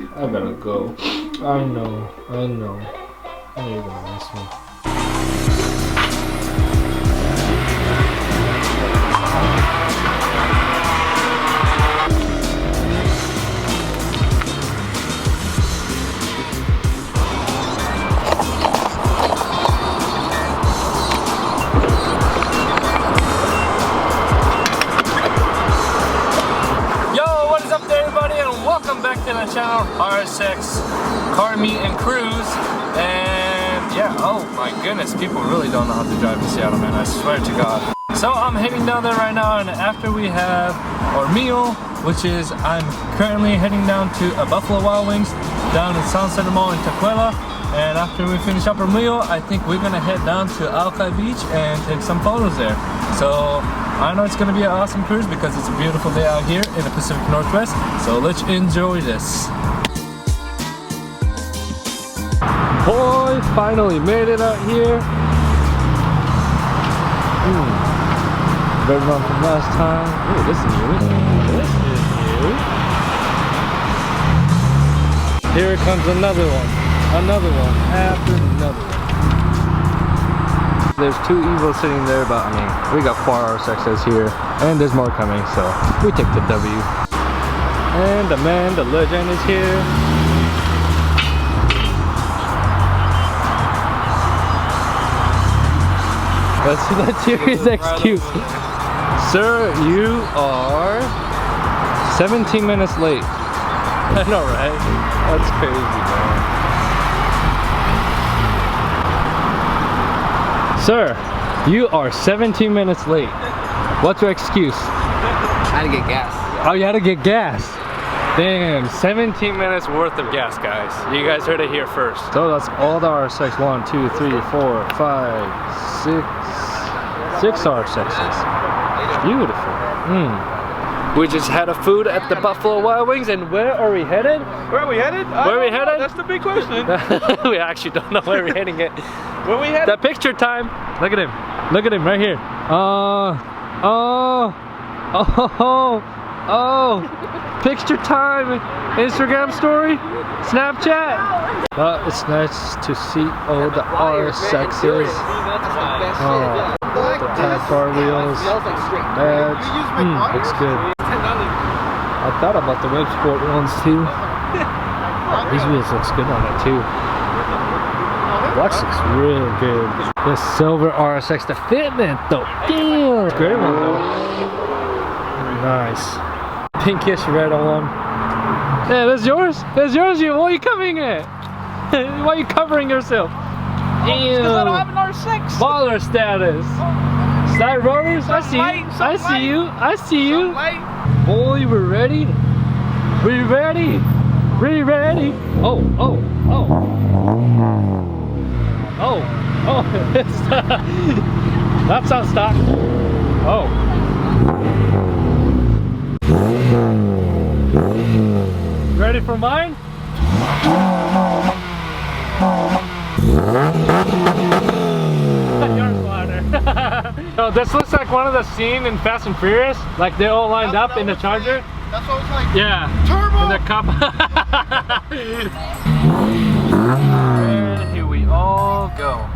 hungry. I gotta go. I know. I know you're gonna miss me. Welcome back to the channel, RSX Car Meet and Cruise. And yeah, oh my goodness, people really don't know how to drive in Seattle, man, I swear to God. So I'm heading down there right now, and after we have our meal, which is I'm currently heading down to a Buffalo Wild Wings down in Sunset Mall in Tequila. And after we finish up our meal, I think we're gonna head down to Alki Beach and take some photos there. So I know it's gonna be an awesome cruise because it's a beautiful day out here in the Pacific Northwest. So let's enjoy this. Boy, finally made it out here. Better run from last time. Ooh, this is new. This is new. Here comes another one. Another one after another. There's two evils sitting there, but I mean, we got 4 RSXs here, and there's more coming, so we take the W. And the man, the legend is here. Let's hear his excuse. Sir, you are 17 minutes late. I know, right? That's crazy, man. Sir, you are 17 minutes late. What's your excuse? I had to get gas. Oh, you had to get gas. Damn, 17 minutes worth of gas, guys. You guys heard it here first. So that's all the RSX. 1, 2, 3, 4, 5, 6 RSXs. Beautiful. We just had a food at the Buffalo Wild Wings, and where are we headed? Where are we headed? Where are we headed? That's the big question. We actually don't know where we're heading it. Where are we headed? The picture time. Look at him. Look at him right here. Picture time. Instagram story. Snapchat. It's nice to see all the RSXs. The tag bar wheels. Badge. Looks good. I thought about the Web Sport ones too. These wheels looks good on it too. Watch looks real good. The silver RSX, the fitment though. Damn! Great one though. Nice. Pinkish red one. Yeah, that's yours? That's yours? Why are you covering it? Why are you covering yourself? Ew. Because I don't have an R6. Baller status. Side rotors? I see you. I see you. I see you. Boy, we're ready. We're ready. We're ready. Oh. That's not stock. Oh. Ready for mine? Yours louder. So this looks like one of the scene in Fast and Furious. Like they're all lined up in the Charger. That's what I was like. Yeah. Turbo! In the cup. And here we all go.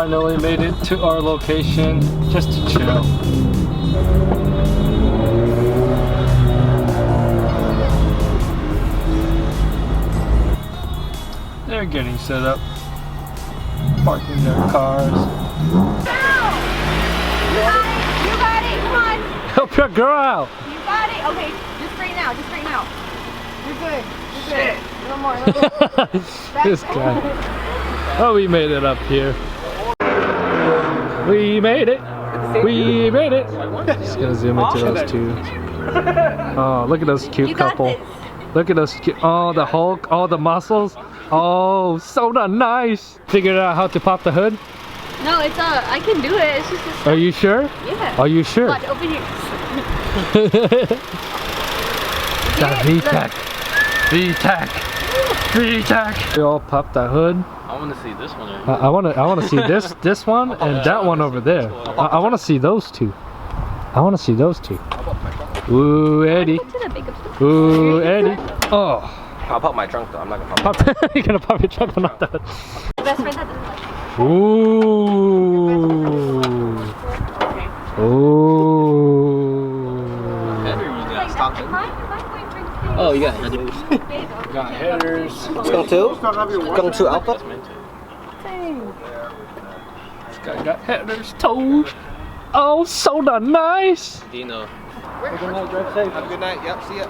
finally made it to our location just to chill. They're getting set up, parking their cars. You got it, come on. Help your girl out. You got it. Okay, just straighten out, just straighten out. You're good, you're good. A little more, a little more. This guy. Oh, we made it up here. We made it. We made it. Just gonna zoom into those two. Oh, look at those cute You got couple. this. Look at those cute. Oh, the Hulk. Oh, the muscles. Oh, so nice. Figured out how to pop the hood. No, it's I can do it. It's just a Are you sure? yeah. Are you sure? Watch, open here. Got VTAC. VTAC. VTAC. We all popped the hood. I want to see this one. I want to see this one and that one over there. I want to see those two. I want to see those two. Ooh, Eddie. Ooh, Eddie. Oh. I'll pop my trunk though. I'm not gonna pop. You're gonna pop your trunk, but not the hood. Best friend that doesn't like it. Ooh. Ooh. Oh, you got headers. Got headers. Skunk 2? Skunk 2 Alpha? This guy got headers, toes. Oh, so nice. Dino. Have a good night. Yep, see ya.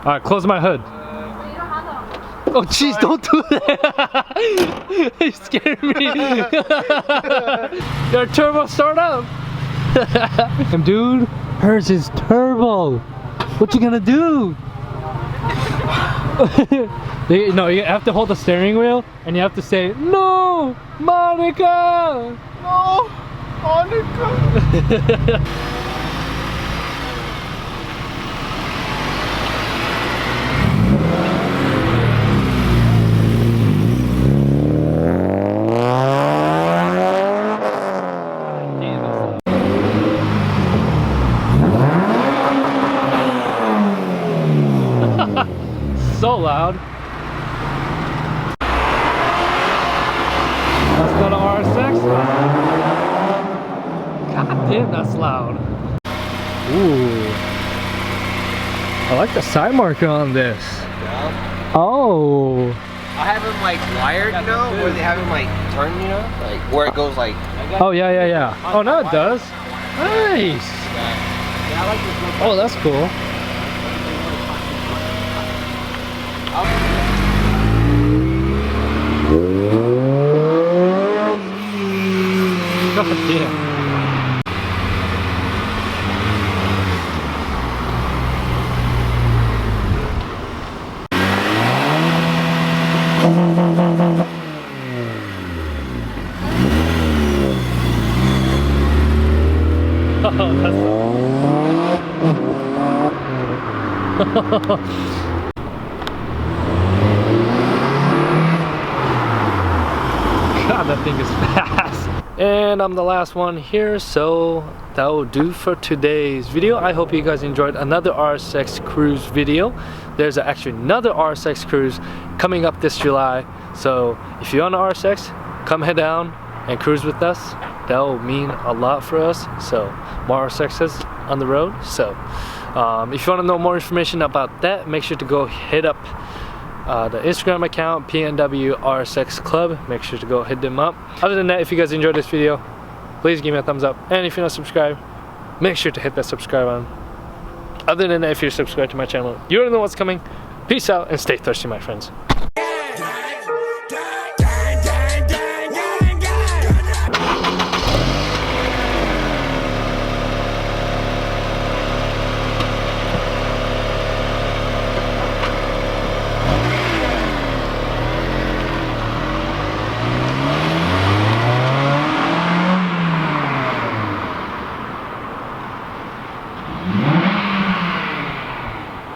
All right, close my hood. Oh, jeez, don't do that. You scared me. Your turbo start up. And dude, hers is turbo. What you gonna do? No, you have to hold the steering wheel and you have to say, no, Monica. No, Monica. So loud. Let's go to RSX. God damn, that's loud. Ooh. I like the side marker on this. Yeah. Oh. I have them like wired, you know, where they have them like turned, you know, like where it goes like. Oh, yeah. Oh, no, it does. Nice. Yeah, I like this one. Oh, that's cool. God damn. God, that thing is fast. And I'm the last one here, so that will do for today's video. I hope you guys enjoyed another RSX cruise video. There's actually another RSX cruise coming up this July, so if you're on the RSX, come head down and cruise with us. That will mean a lot for us. So more RSXs on the road. So if you want to know more information about that, make sure to go hit up the Instagram account, PNW RSX Club. Make sure to go hit them up. Other than that, if you guys enjoyed this video, please give me a thumbs up. And if you're not subscribed, make sure to hit that subscribe button. Other than that, if you're subscribed to my channel, you already know what's coming. Peace out and stay thirsty, my friends.